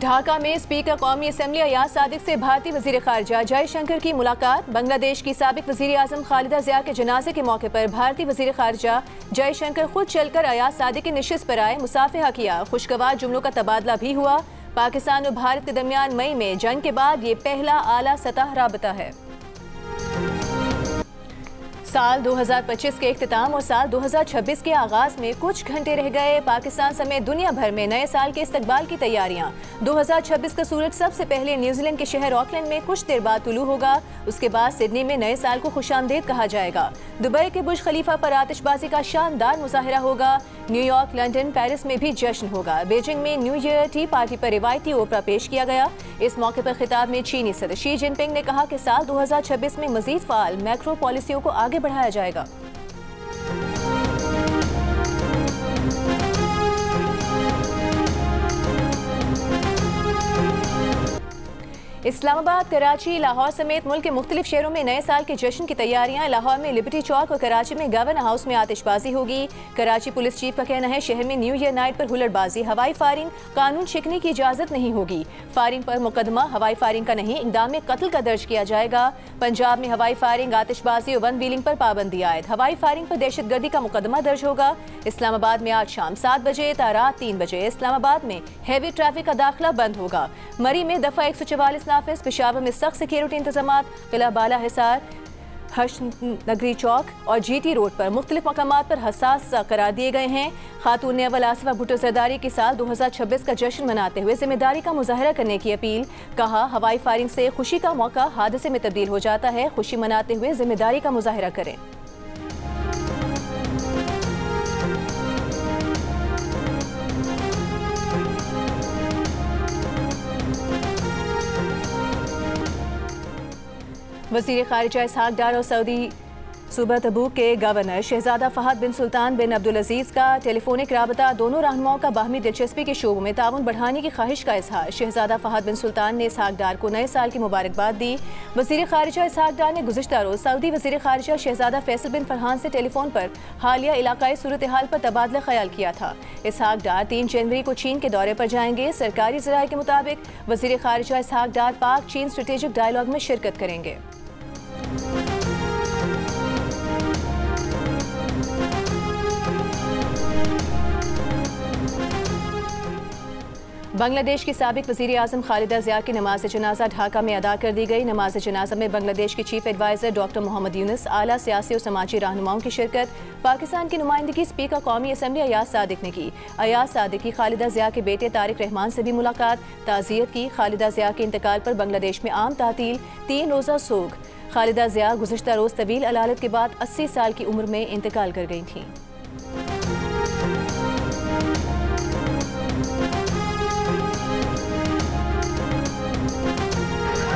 ढाका में स्पीकर कौमी असम्बली अयाज सादिक से भारतीय वजीर खारजा जयशंकर की मुलाकात। बांग्लादेश की साबिक वजीर आजम खालिदा जिया के जनाजे के मौके पर भारतीय वजीर खारजा जयशंकर खुद चलकर अयाज सादिक की नशिस्त पर आए, मुसाफिहा किया। खुशगवार जुमलों का तबादला भी हुआ। पाकिस्तान और भारत के दरमियान मई में जंग के बाद ये पहला आला सतह राबता है। साल 2025 के इख्तिताम और साल 2026 के आगाज में कुछ घंटे रह गए। पाकिस्तान समेत दुनिया भर में नए साल के इस्तकबाल की तैयारियां। 2026 का सूरज सबसे पहले न्यूजीलैंड के शहर ऑकलैंड में कुछ देर बाद तुलू होगा। उसके बाद सिडनी में नए साल को खुशामदीद कहा जाएगा। दुबई के बुर्ज खलीफा पर आतिशबाजी का शानदार मुजाहिरा होगा। न्यूयॉर्क, लंदन, पेरिस में भी जश्न होगा। बीजिंग में न्यू ईयर टी पार्टी पर रिवायती ओपरा पेश किया गया। इस मौके पर खिताब में चीनी सदर शी जिनपिंग ने कहा कि साल 2026 में मजीद फाल मैक्रो पॉलिसियों को आगे बढ़ाया जाएगा। इस्लामाबाद, कराची, लाहौर समेत मुल्क के मुख्तलिफ शहरों में नए साल के जश्न की तैयारियां। लाहौर में लिबर्टी चौक और कराची में गवर्नर हाउस में आतिशबाजी होगी। कराची पुलिस चीफ का कहना है शहर में न्यू ईयर नाइट पर हुल्लड़बाजी, हवाई फायरिंग, कानून शिकने की इजाजत नहीं होगी। फायरिंग पर मुकदमा, हवाई फायरिंग का नहीं, इक़दाम कत्ल का दर्ज किया जाएगा। पंजाब में हवाई फायरिंग, आतिशबाजी और वन व्हीलिंग पर पाबंदी आयद। हवाई फायरिंग पर दहशतगर्दी का मुकदमा दर्ज होगा। इस्लामाबाद में आज शाम 7 बजे ता रात 3 बजे इस्लामाबाद में हैवी ट्रैफिक का दाखिला बंद होगा। मरी में दफा 144 नाफिज, पेशावर में सख्त सिक्योरिटी इंतजामात। किला बाला हिसार, हर्ष नगरी चौक और जीटी रोड पर मुख्तलिफ मकामात पर हसास करार दिए गए हैं। खातून ने अव्वल आसिफा भुट्टो जरदारी के साल 2026 का जश्न मनाते हुए जिम्मेदारी का मुजाहरा करने की अपील। कहा हवाई फायरिंग से खुशी का मौका हादसे में तब्दील हो जाता है। खुशी मनाते हुए जिम्मेदारी का मुजाहरा करें। वज़ीर ख़ारिजा इसहाक डार और सऊदी सूबा तबूक के गवर्नर शहजादा फ़हद बिन सुल्तान बिन अब्दुल अजीज़ का टेलीफोनिक राबता। दोनों रहनुमाओं का बाहमी दिलचस्पी के शोबों में ताउन बढ़ाने की ख्वाहिश का इजहार। शहजादा फ़हद बिन सुल्तान ने इसहाक डार को नए साल की मुबारकबाद दी। वज़ीर ख़ारिजा इसहाक डार ने गुज़िश्ता रोज़ सऊदी वज़ीर ख़ारिजा शहजादा फैसल बिन फरहान से टेलीफोन पर हालिया इलाकाई सूरत हाल पर तबादला ख्याल किया था। इसहाक डार 3 जनवरी को चीन के दौरे पर जाएंगे। सरकारी ज़राए के मुताबिक वज़ीर ख़ारिजा इसहाक डार पाक चीन स्ट्रेटेजिक डायलॉग में शिरकत करेंगे। बांग्लादेश की साबिक वज़ीर आज़म खालिदा जिया की नमाज जनाजा ढाका में अदा कर दी गई। नमाज जनाजा में बांग्लादेश के chief adviser doctor Muhammad Yunus, आला सियासी और समाजी रहनुमाओं की शिरकत। पाकिस्तान की नुमाइंदगी स्पीकर कौमी असम्बली अयाज सादिक ने की। अयाज सादिक की खालिदा जिया के बेटे तारिक रहमान से भी मुलाकात, ताज़ियत की। खालिदा जिया के इंतकाल पर बांग्लादेश में आम तातील, 3 रोज़ा सोग। खालिदा जिया गुज़िश्ता रोज़ तवील अलालत के बाद 80 साल की उम्र में इंतकाल कर गई थीं।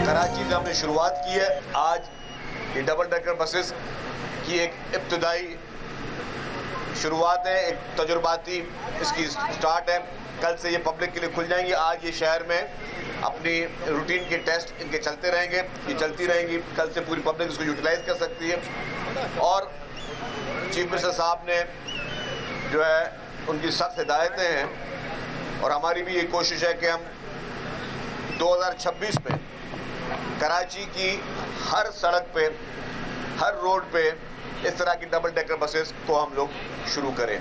कराची से हमने शुरुआत की है। आज ये डबल डेकर बसेस की एक इब्तदाई शुरुआत है, एक तजुर्बाती इसकी स्टार्ट है। कल से ये पब्लिक के लिए खुल जाएंगी। आज ये शहर में अपनी रूटीन के टेस्ट इनके चलते रहेंगे, ये चलती रहेंगी। कल से पूरी पब्लिक इसको यूटिलाइज कर सकती है। और चीफ मिनिस्टर साहब ने जो है उनकी सख्त हिदायतें हैं और हमारी भी ये कोशिश है कि हम 2026 में कराची की हर सड़क पे, हर रोड पे इस तरह की डबल डेकर बसेस को हम लोग शुरू करें।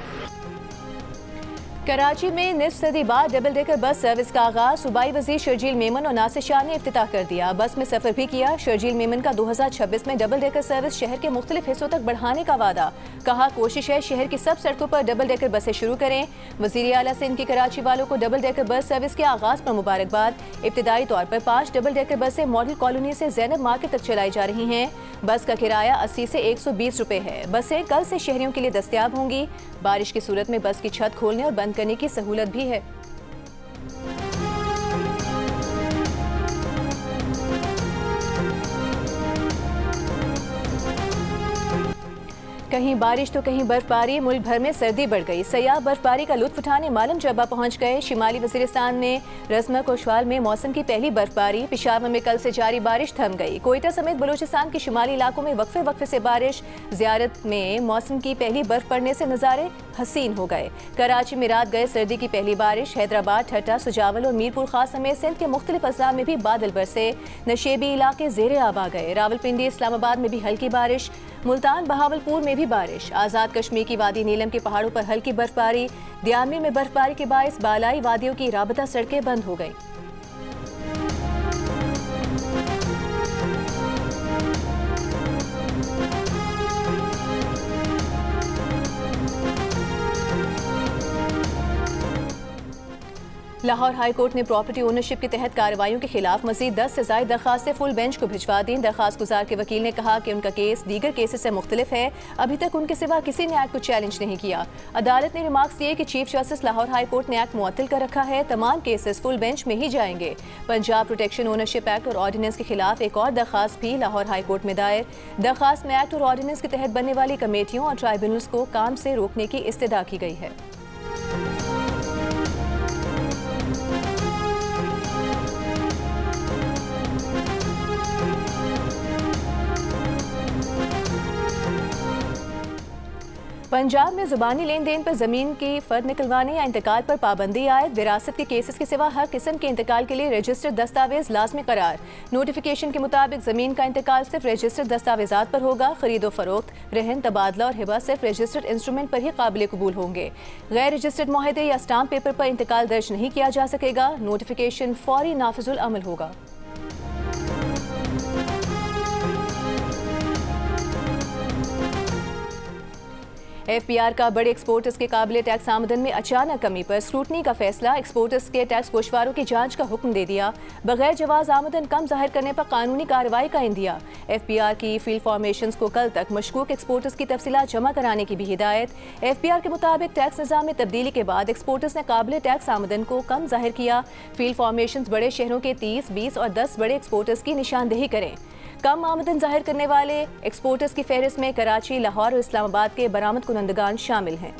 कराची में निस्फ सदी बाद डबल डेकर बस सर्विस का आगाज। सूबाई वज़ीर शर्जील मेमन और नासिर शाह ने इफ्तिताह कर दिया। बस में सफर भी किया। शर्जील मेमन का 2026 में डबल डेकर सर्विस शहर के मुख्तलिफ हिस्सों तक बढ़ाने का वादा। कहा कोशिश है शहर की सब सड़कों पर डबल डेकर बसें शुरू करें। वज़ीर आला से इनकी कराची वालों को डबल डेकर बस सर्विस के आगाज पर मुबारकबाद। इब्तिदाई तौर पर 5 डबल डेकर बसें मॉडल कॉलोनी से ज़ैनब मार्केट तक चलाई जा रही हैं। बस का किराया 80 से 120 रुपए है। बसें कल से शहरियों के लिए दस्तयाब होंगी। बारिश की सूरत में बस की छत खोलने और बंद करने की सहूलत भी है। कहीं बारिश तो कहीं बर्फबारी। मुल्क भर में सर्दी बढ़ गई। सयाह बर्फबारी का लुत्फ उठाने मालम जब्बा पहुंच गए। शिमाली वज़ीरिस्तान में रस्मा कोशवाल में मौसम की पहली बर्फबारी। पेशावर में कल से जारी बारिश थम गई। कोयटा समेत बलूचिस्तान के शिमाली इलाकों में वक्फे वक्फे से बारिश। ज़ियारत में मौसम की पहली बर्फ पड़ने से नज़ारे हसीन हो गए। कराची में रात गए सर्दी की पहली बारिश। हैदराबाद, ठट्टा, सुजावल और मीरपुर खास समेत सिंध के मुख्तलिफ अजला में भी बादल बरसे। नशेबी इलाके ज़ेरे आब आ गए। रावलपिंडी, इस्लामाबाद में भी हल्की बारिश। मुल्तान, बहावलपुर में भी बारिश। आज़ाद कश्मीर की वादी नीलम के पहाड़ों पर हल्की बर्फबारी। दियामी में बर्फबारी के बायस बालाई वादियों की राबता सड़कें बंद हो गईं। लाहौर हाई कोर्ट ने प्रॉपर्टी ओनरशिप के तहत कार्रवाइयों के खिलाफ मजीद 10 से ज़ायद दरखास्तें फुल बेंच को भिजवा दी। दरखास्त गुजार के वकील ने कहा कि उनका केस दीगर केसेस से मुख्तलिफ है। अभी तक उनके सिवा किसी ने एक्ट को चैलेंज नहीं किया। अदालत ने रिमार्क्स दिए कि chief justice Lahore high court ने एक्ट मुअत्तल कर रखा है। तमाम केसेस फुल बेंच में ही जाएंगे। पंजाब प्रोटेक्शन ओनरशिप एक्ट और ऑर्डिनेंस के खिलाफ एक और दरखास्त भी लाहौर हाई कोर्ट में दायर। दरखास्त में एक्ट और ऑर्डिनेंस के तहत बनने वाली कमेटियों और ट्राइब्यूनल्स को काम से रोकने की इस्तदा की गई है। पंजाब में जुबानी लेन देन पर जमीन की फर्द निकलवाने या इंतकाल पर पाबंदी आयद। विरासत के केसेस के सिवा हर किस्म के इंतकाल के लिए रजिस्टर्ड दस्तावेज लाजमी करार। नोटिफिकेशन के मुताबिक जमीन का इंतकाल सिर्फ रजिस्टर्ड दस्तावेजात पर होगा। खरीदो फरोख्त, रहन, तबादला और हिबा सिर्फ रजिस्टर्ड इंस्ट्रूमेंट पर ही काबिल कबूल होंगे। गैर रजिस्टर्ड मुआहदे या स्टाम्प पेपर पर इंतकाल दर्ज नहीं किया जा सकेगा। नोटिफिकेशन फौरी नाफिजुल अमल होगा। FBR का बड़े एक्सपोर्टर्स के काबिल टैक्स आमदन में अचानक कमी पर स्क्रूटनी का फैसला। एक्सपोर्टर्स के टैक्स गोशवारों की जांच का हुक्म दे दिया। बगैर जवाज आमदन कम जाहिर करने पर कानूनी कार्रवाई का इंदिया। FBR की फील्ड फॉर्मेशंस को कल तक मशकूक एक्सपोर्टर्स की तफसीलात जमा कराने की भी हिदायत। FBR के मुताबिक टैक्स निज़ाम में तब्दीली के बाद एक्सपोर्टर्स ने काबिल टैक्स आमदन को कम जाहिर किया। फील्ड फॉर्मेशंस बड़े शहरों के 30, 20 और 10 बड़े एक्सपोर्टर्स की निशानदेही करें। कम आमदन जाहिर करने वाले एक्सपोर्टर्स की फहरिस्त में कराची, लाहौर और इस्लामाबाद के बरामद कुनंदगान शामिल हैं।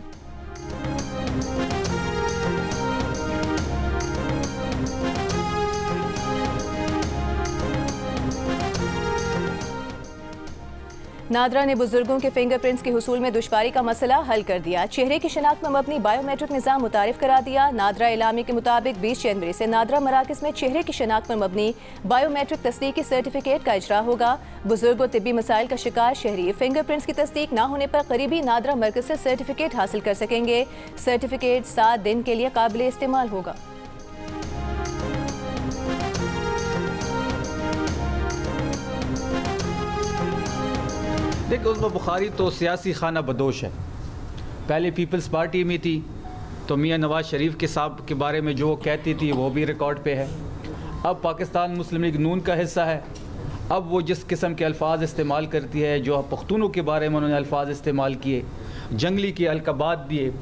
नादरा ने बुजुर्गों के फिंगरप्रिंट्स के हुसूल में दुश्वारी का मसला हल कर दिया। चेहरे की शिनाख्त में मबनी बायोमेट्रिक निज़ाम मुतारिफ करा दिया। नादरा इलामी के मुताबिक 20 जनवरी से नादरा मराकज़ में चेहरे की शिनाख्त में मबनी बायोमेट्रिक तस्दीक की सर्टिफिकेट का इजरा होगा। बुजुर्ग और तिब्बी मसाइल का शिकार शहरी फिंगरप्रिंट्स की तस्दीक न होने पर करीबी नादरा मरकज़ से सर्टिफिकेट हासिल कर सकेंगे। सर्टिफिकेट 7 दिन के लिए काबिल इस्तेमाल होगा। देखिए, उस्मा बुखारी तो सियासी खाना बदोश है। पहले पीपल्स पार्टी में थी तो मियां नवाज शरीफ के साहब के बारे में जो कहती थी वो भी रिकॉर्ड पे है। अब पाकिस्तान मुस्लिम लीग नून का हिस्सा है। अब वो जिस किस्म के अल्फाज इस्तेमाल करती है, जो पख्तूनों के बारे में उन्होंने अल्फाज इस्तेमाल किए, जंगली के अलकबात दिए,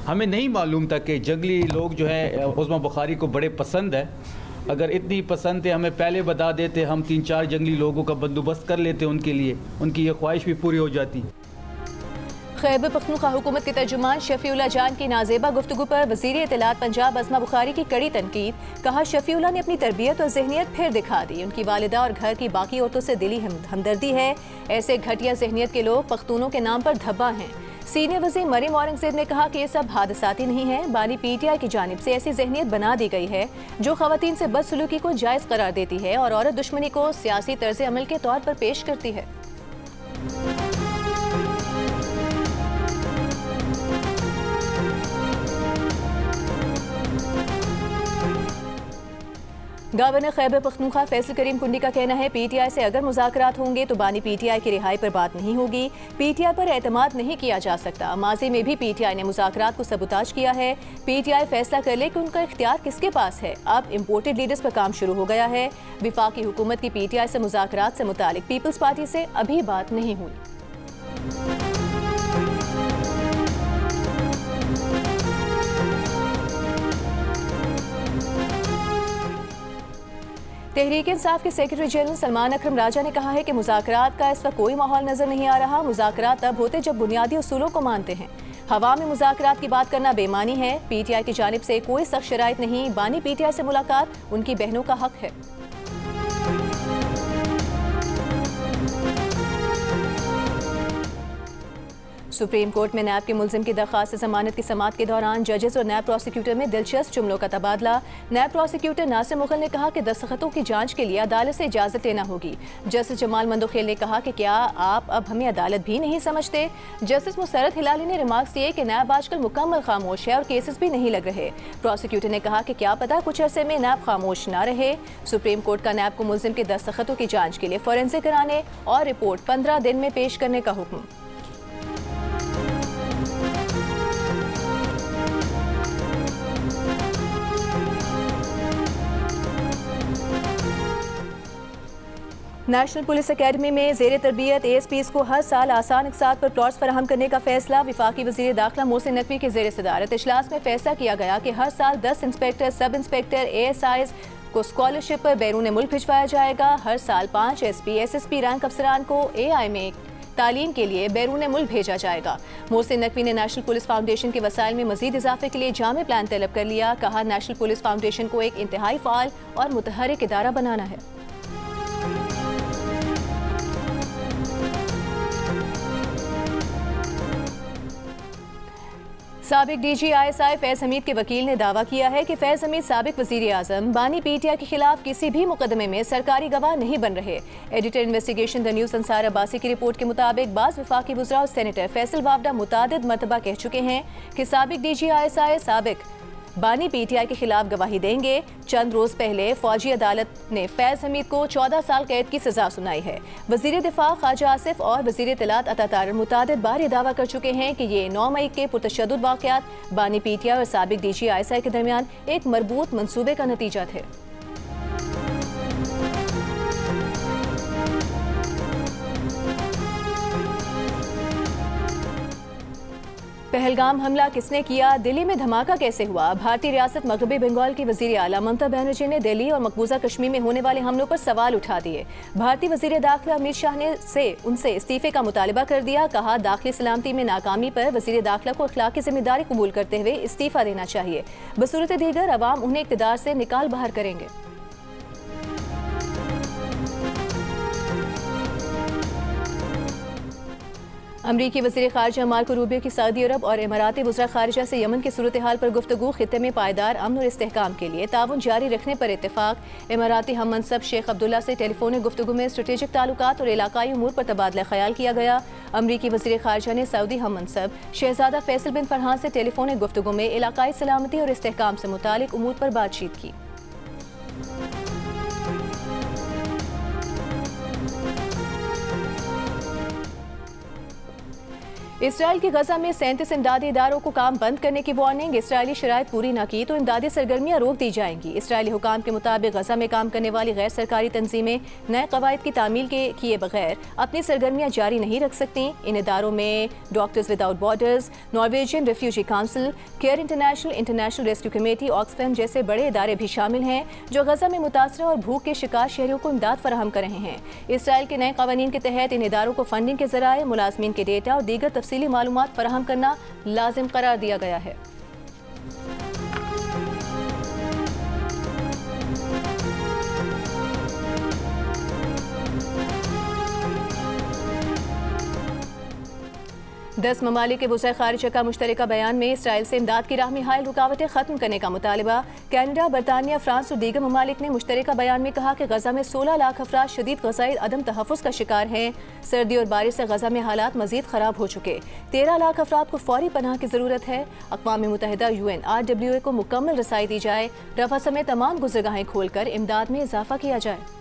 हमें नहीं मालूम था कि जंगली लोग जो है उस्मा बुखारी को बड़े पसंद है। अगर इतनी पसंद है हमें पहले बता देते, हम 3-4 जंगली लोगों का बंदोबस्त कर लेते उनके लिए, उनकी ये ख्वाहिश भी पूरी हो जाती। खैबर पख्तूनख्वा हुकूमत के तर्जुमान शफीउल्लाह जान की नाजेबा गुफ्तगू पर वज़ीर इत्तलात पंजाब अस्मा बुखारी की कड़ी तनकीद। कहा, शफीउल्लाह ने अपनी तरबियत और जहनियत फिर दिखा दी। उनकी वालिदा और घर की बाकी औरतों से दिली हमदर्दी है। ऐसे घटिया जहनियत के लोग पख्तूनों के नाम पर धब्बा हैं। सीनियर वज़ीर मरीम औरंगज़ेब ने कहा कि ये सब हादसाती नहीं है। बानी PTI की जानिब से ऐसी जहनियत बना दी गई है जो ख़वातीन से बदसलूकी को जायज़ करार देती है और औरत दुश्मनी को सियासी तर्ज़ अमल के तौर पर पेश करती है। गवर्नर खैबर पख्तूनख्वा फैसल करीम कुंडी का कहना है, PTI से अगर मुज़ाकरात होंगे तो बानी PTI की रिहाई पर बात नहीं होगी। PTI पर एतमाद नहीं किया जा सकता। माज़ी में भी PTI ने मुज़ाकरात को सबूताज किया है। PTI फैसला कर ले कि उनका इख्तियार किसके पास है। अब इम्पोर्टेड लीडर्स पर काम शुरू हो गया है। विफाकी हुकूमत की PTI से मुज़ाकरात से मुतालिक पीपल्स पार्टी से अभी बात नहीं हुई। तहरीक इंसाफ के सेक्रेटरी जनरल सलमान अकरम राजा ने कहा है कि मुज़ाकरात का इस वक्त कोई माहौल नजर नहीं आ रहा। मुज़ाकरात तब होते जब बुनियादी उसूलों को मानते हैं। हवा में मुज़ाकरात की बात करना बेमानी है। PTI की जानिब से कोई सख्त शराइत नहीं। बानी PTI से मुलाकात उनकी बहनों का हक है। सुप्रीम कोर्ट में नैब के मुल्जिम की दरख्वास्त जमानत की समाअत के दौरान जजेस और नैब प्रोसिक्यूटर में दिलचस्प जुमलों का तबादला। नैब प्रोसिक्यूटर नासिर मुगल ने कहा कि दस्तखतों की जांच के लिए अदालत से इजाजत लेना होगी। जस्टिस जमाल मंदोखेल ने कहा कि क्या आप अब हमें अदालत भी नहीं समझते। जस्टिस मुसरत हिलाली ने रिमार्क्स दिए कि नैब आजकल मुकम्मल खामोश है और केसेस भी नहीं लग रहे। प्रोसिक्यूटर ने कहा कि क्या पता कुछ अरसे में नैब खामोश न रहे। सुप्रीम कोर्ट का नैब को मुल्जिम के दस्तखतों की जांच के लिए फोरेंसिक कराने और रिपोर्ट 15 दिन में पेश करने का हुक्म। नेशनल पुलिस अकेडमी में ज़ेर तरबियत ASPs को हर साल आसान अक़सात पर प्लॉट्स फराहम करने का फैसला। वफाकी वज़ीर दाखिला मोहसिन नकवी के ज़ेर सदारत इजलास में फैसला किया गया कि हर साल 10 इंस्पेक्टर, सब इंस्पेक्टर, ASIs को स्कॉलरशिप पर बैरून मुल्क भिजवाया जाएगा। हर साल 5 SP, SSP रैंक अफसरान को AI में तालीम के लिए बैरून मुल्क भेजा जाएगा। मोहसिन नकवी ने नेशनल पुलिस फाउंडेशन के वसाइल में मजीद इजाफे के लिए जामे प्लान तलब कर लिया। कहा, नेशनल पुलिस फाउंडेशन को एक इंतहाई फाल और मुतहरिक इदारा बनाना है। साबिक DG ISI फैज़ हमीद के वकील ने दावा किया है कि फैज़ हमीद साबिक वज़ीर आज़म बानी PTI के खिलाफ किसी भी मुकदमे में सरकारी गवाह नहीं बन रहे। Editor investigation the news Ansar Abbasi की रिपोर्ट के मुताबिक बाज़ वफाकी वज़रा और सेनेटर फैसल वावडा मुतादिद मरतबा कह चुके हैं कि साबिक DG ISI साबिक बानी PTI के खिलाफ गवाही देंगे। चंद रोज पहले फौजी अदालत ने फैज़ हमीद को 14 साल कैद की सजा सुनाई है। वज़ीर दिफा ख्वाजा आसिफ और वज़ीर इत्तलात अता तारर मुतादिद बार दावा कर चुके हैं कि ये 9 मई के पुरतशद्दुद वाक़यात बानी PTI और साबिक DG ISI के दरमियान एक मरबूत मंसूबे का नतीजा थे। पहलगाम हमला किसने किया, दिल्ली में धमाका कैसे हुआ। भारतीय रियासत मगरबी बंगाल की वज़ीर आला ममता बनर्जी ने दिल्ली और मकबूजा कश्मीर में होने वाले हमलों पर सवाल उठा दिए। भारतीय वज़ीर दाखिला अमित शाह ने उनसे इस्तीफे का मुतालबा कर दिया। कहा, दाखिली सलामती में नाकामी पर वज़ीर दाखिला को अखलाकी जिम्मेदारी कबूल करते हुए इस्तीफा देना चाहिए। बसूरत दीगर अवाम उन्हें इक़्तिदार से निकाल बाहर करेंगे। अमरीकी वज़ीर ख़ारिजा मार्को रूबियो की सऊदी अरब और इमाराती वज़रा ख़ारिजा से यमन की सूरत हाल पर गुफ्तगू। ख़ित्ते में पायदार अमन और इस्तेहकाम के लिए ताउन जारी रखने पर इत्तेफाक। इमाराती हम मनसब शेख अब्दुल्ला से टेलीफोनिक गुफ्तगू में स्ट्रेटेजिक ताल्लुकात और इलाकाई उमूर पर तबादला ख्याल किया गया। अमरीकी वज़ीर ख़ारिजा ने सऊदी हम मनसब शहज़ादा फैसल बिन फरहान से टेलीफोनिक गुफ्तगू में इलाकाई सलामती और इस्तेहकाम से मुतालिक उमूर पर बातचीत की। इसराइल की गजा में 37 इमदादी इदारों को काम बंद करने की वार्निंग। इसराइली शराइत पूरी न की तो इमदादी सरगर्मियाँ रोक दी जाएंगी। इसराइली हुकाम के मुताबिक गजा में काम करने वाली गैर सरकारी तंजीमें नए कवायद की तामील के किए बगैर अपनी सरगर्मियाँ जारी नहीं रख सकती। इन इदारों में doctors without borders, Norwegian refugee council, care international, international rescue committee, Oxfam जैसे बड़े इदारे भी शामिल हैं जो गजा में मुतासरा और भूख के शिकार शहरियों को इमदाद फराहम कर रहे हैं। इसराइल के नए कानून के तहत इन इदारों को फंडिंग के जराए, मुलाजमीन के डेटा और दीगर तफसीली मालूमात फराहम करना लाजिम करार दिया गया है। दस ममालिक के वज़ीर ख़ारिजा का मुश्तरका बयान में इसराइल से इमदाद की राह में हायल रुकावटें ख़त्म करने का मुतालबा। कनाडा, बरतानिया, फ्रांस और दीगर ममालिक ने मुश्तरका बयान में कहा कि गजा में 16 लाख अफराद शदीद ग़ज़ाई अदम तहफ़्फ़ुज़ का शिकार हैं। सर्दी और बारिश से गजा में हालात मज़ीद ख़राब हो चुके। 13 लाख अफराद को फ़ौरी पनाह की ज़रूरत है। अक़वाम मुत्तहिदा UNRWA को मुकम्मल रसाई दी जाए। रफ़ा समेत तमाम गुज़रगाहें खोलकर इमदाद में इजाफ़ा किया जाए।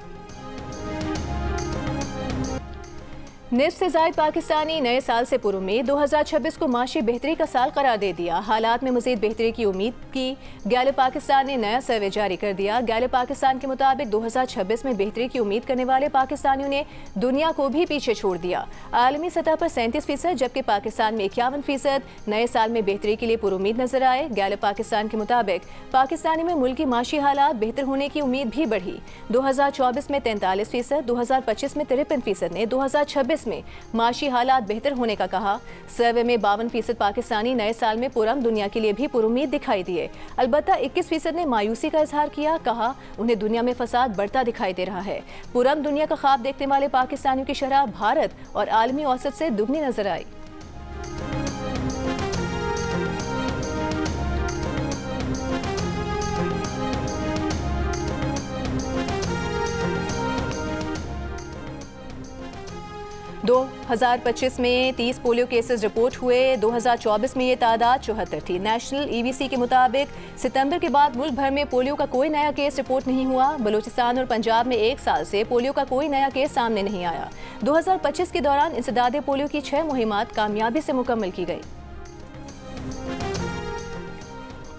निस्फ़ से ज़ायद पाकिस्तानी नए साल से पुरुम्मीद 2026 को माशी बेहतरी का साल करार दे दिया। हालात में मज़ीद बेहतरी की उम्मीद की। गैलप पाकिस्तान ने नया सर्वे जारी कर दिया। गैलप पाकिस्तान के मुताबिक 2026 में बेहतरी की उम्मीद करने वाले पाकिस्तानियों ने दुनिया को भी पीछे छोड़ दिया। आलमी सतह पर 37% जबकि पाकिस्तान में 51% नए साल में बेहतरी के लिए पुरुम्मीद नजर आए। गैलप पाकिस्तान के मुताबिक पाकिस्तानी में मुल्की माशी हालात बेहतर होने की उम्मीद भी बढ़ी। 2024 में 43%, 2025 में 53% ने 2026 में माशी हालात बेहतर होने का कहा। सर्वे में 52% पाकिस्तानी नए साल में पुरम दुनिया के लिए भी पुरुम्मीद दिखाई दिए। अलबत्ता 21% ने मायूसी का इजहार किया। कहा, उन्हें दुनिया में फसाद बढ़ता दिखाई दे रहा है। पुरम दुनिया का ख्वाब देखने वाले पाकिस्तानियों की शरह भारत और आलमी औसत से दुगनी नजर आई। 2025 में 30 पोलियो केसेस रिपोर्ट हुए। 2024 में ये तादाद 74 थी। नेशनल EBC के मुताबिक सितंबर के बाद मुल्क भर में पोलियो का कोई नया केस रिपोर्ट नहीं हुआ। बलूचिस्तान और पंजाब में एक साल से पोलियो का कोई नया केस सामने नहीं आया। 2025 के दौरान इंसदादे पोलियो की 6 मुहिमात कामयाबी से मुकम्मल की गई।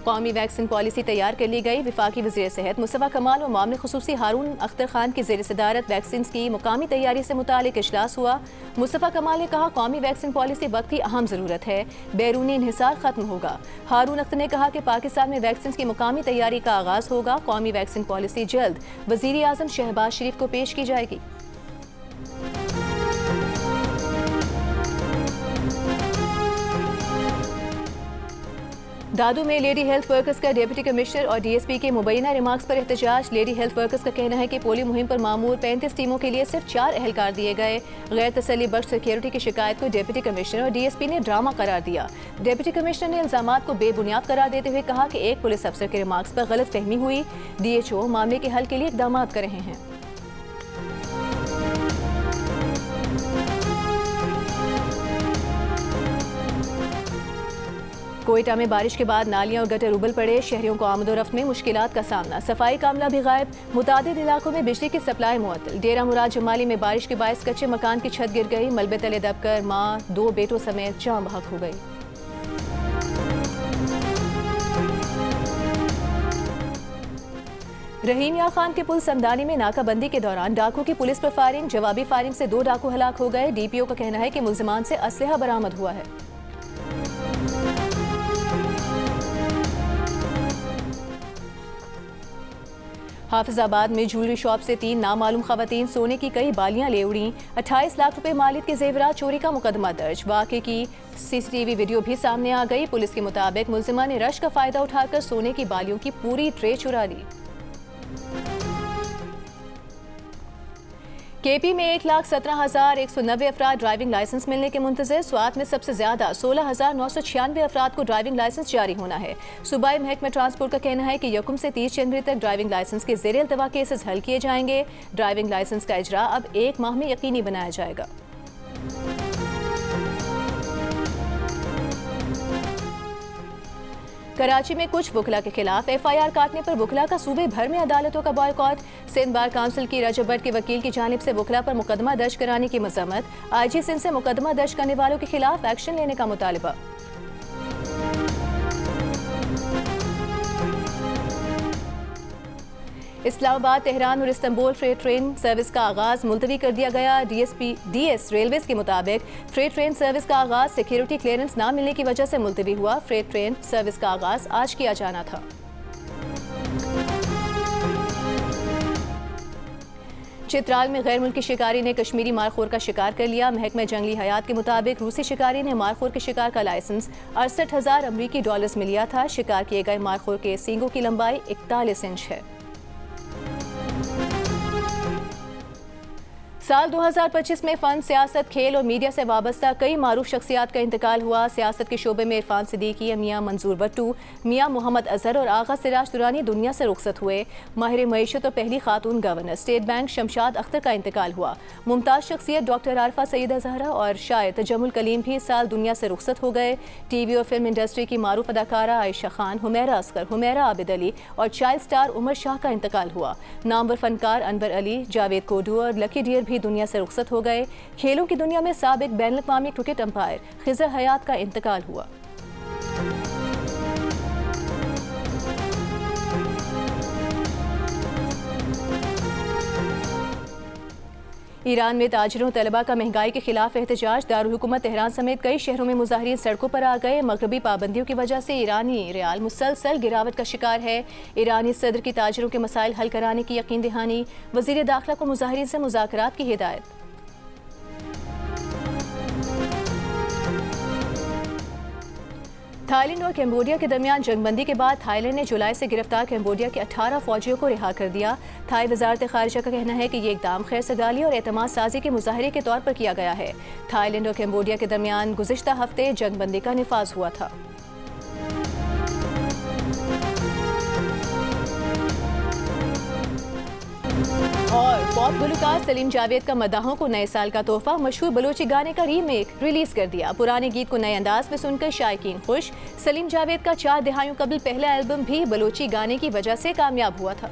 कौमी वैक्सीन पॉलिसी तैयार कर ली गई। वफाकी वज़ीर सेहत मुस्तफ़ा कमाल और मामले खुसूसी हारून अख्तर खान की ज़ेर सदारत वैक्सीन की मुकामी तैयारी से मुतालिक इजलास हुआ। मुस्तफ़ा कमाल ने कहा, कौमी वैक्सीन पॉलिसी वक्त की अहम ज़रूरत है, बैरूनी इन्हिसार ख़त्म होगा। हारून अख्तर ने कहा कि पाकिस्तान में वैक्सीन की मुकामी तैयारी का आगाज़ होगा। कौमी वैक्सीन पॉलिसी जल्द वज़ीर आज़म शहबाज शरीफ को पेश की जाएगी। दादू में लेडी हेल्थ वर्कर्स का डिप्टी कमिश्नर और DSP के मुबैना रिमार्क्स पर एहतजाज। लेडी हेल्थ वर्कर्स का कहना है कि पोलियो मुहिम पर मामूर 35 टीमों के लिए सिर्फ 4 एहलकार दिए गए। गैर तसल्ली बख्श सिक्योरिटी की शिकायत को डिप्टी कमिश्नर और DSP ने ड्रामा करार दिया। डिप्टी कमिश्नर ने इल्जामात को बेबुनियाद करार देते हुए कहा कि एक पुलिस अफसर के रिमार्क्स पर गलत फहमी हुई। DHO मामले के हल के लिए इकदाम कर रहे हैं। कोयटा में बारिश के बाद नालियां और गटर उबल पड़े। शहरियों को आमदोरफ्त में मुश्किलात का सामना। सफाई कामला भी गायब। मुतादिद इलाकों में बिजली की सप्लाई मुअत्तल। डेरा मुराद जमाली में बारिश के बायस कच्चे मकान की छत गिर गई। मलबे तले दबकर मां 2 बेटों समेत जान बहक हो गई। रहीम यार खान के पुल समदानी में नाकाबंदी के दौरान डाकू की पुलिस पर फायरिंग। जवाबी फायरिंग से 2 डाकू हलाक हो गए। DPO का कहना है कि मुल्जिमान से असलहा बरामद हुआ है। हाफिजाबाद में ज्वेलरी शॉप से 3 नामालूम खवातीन सोने की कई बालियां ले उड़ी। 28 लाख रुपए मालिक के जेवरात चोरी का मुकदमा दर्ज। वाक़े की CCTV वीडियो भी सामने आ गई। पुलिस के मुताबिक मुल्जिमा ने रश का फायदा उठाकर सोने की बालियों की पूरी ट्रे चुरा ली। KP में 1,17,190 अफराद ड्राइविंग लाइसेंस मिलने के मुंतज़िर। स्वात में सबसे ज्यादा 16,996 अफराद को ड्राइविंग लाइसेंस जारी होना है। सूबाई महकमा ट्रांसपोर्ट का कहना है कि 1 से 30 जनवरी तक ड्राइविंग लाइसेंस के ज़ेर इल्तवा केसेस हल किए जाएंगे। ड्राइविंग लाइसेंस का इजरा अब 1 माह में यकीनी बनाया जाएगा। कराची में कुछ वकला के खिलाफ FIR काटने पर वकला का सूबे भर में अदालतों का बॉयकॉट। सिंध बार काउंसिल की रजब भट्ट के वकील की जानिब से वकला पर मुकदमा दर्ज कराने की मजम्मत। IG सिंध से मुकदमा दर्ज करने वालों के खिलाफ एक्शन लेने का मुतालबा। इस्लामाबाद, तेहरान और इस्तांबुल फ्रेट ट्रेन सर्विस का आगाज मुलतवी कर दिया गया। DS रेलवेज के मुताबिक फ्रेट ट्रेन सर्विस का आगाज सिक्योरिटी क्लियरेंस न मिलने की वजह से मुलतवी हुआ। फ्रेट ट्रेन सर्विस का आगाज आज किया जाना था। चित्राल में गैर मुल्की शिकारी ने कश्मीरी मारखोर का शिकार कर लिया। महकमा जंगली हयात के मुताबिक रूसी शिकारी ने मारखोर के शिकार का लाइसेंस 68,000 अमरीकी डॉलर्स में लिया था। शिकार किए गए मारखोर के सींगों की लंबाई 41 इंच है। साल 2025 में फ़न, सियासत, खेल और मीडिया से वाबस्ता कई मारूफ शख्सियात का इंतकाल हुआ। सियासत के शोबे में इरफान सिद्दीकी, मियाँ मंजूर भट्टू, मियाँ मोहम्मद अजहर और आगा सिराज दुरानी दुनिया से रुखसत हुए। माहिर मईशत और पहली खातून governor state bank Shamshad Akhtar का इंतकाल हुआ। मुमताज़ शख्सियत डॉक्टर आरफा सईदा ज़हरा और शायर तजम्मुल कलीम भी इस साल दुनिया से रुखसत हो गए। TV और फिल्म इंडस्ट्री की मारूफ अदाकारा आयशा खान, हुमैरा असगर, हुमैरा आबिद अली और चाइल्ड स्टार उमर शाह का इंतकाल हुआ। नामवर फनकार अनवर अली, जावेद कोडू और लकी डियर भी दुनिया से रुखसत हो गए। खेलों की दुनिया में साबिक बैनुल-अक़वामी क्रिकेट अंपायर खिज़र हयात का इंतकाल हुआ। ईरान में ताजिरों तलबा का महंगाई के खिलाफ एहतजाज। दारुल हुकूमत तेहरान समेत कई शहरों में मुजाहिरीन सड़कों पर आ गए। मगरबी पाबंदियों की वजह से ईरानी रियाल मुसलसल गिरावट का शिकार है। ईरानी सदर की ताजिरों के मसाइल हल कराने की यकीन दहानी। वज़ीर दाखिला को मुजाहिरीन से मुज़ाकरात की हिदायत। थाईलैंड और कैम्बोडिया के दरमियान जंगबंदी के बाद थाईलैंड ने जुलाई से गिरफ्तार कैम्बोडिया के 18 फौजियों को रिहा कर दिया। थाई वजारत खारिजा का कहना है कि ये इकदाम खैर सगाली और एतमाद साजी के मुजाहरे के तौर पर किया गया है। थाईलैंड और कैम्बोडिया के दरमियान गुज़िश्ता हफ्ते जंगबंदी का निफाज हुआ था। और पॉप गुलकार सलीम जावेद का मदाहों को नए साल का तोहफा, मशहूर बलोची गाने का रीमेक रिलीज कर दिया। पुराने गीत को नए अंदाज में सुनकर शायकीन खुश। सलीम जावेद का 4 दहाइयों कबल पहला एल्बम भी बलोची गाने की वजह से कामयाब हुआ था।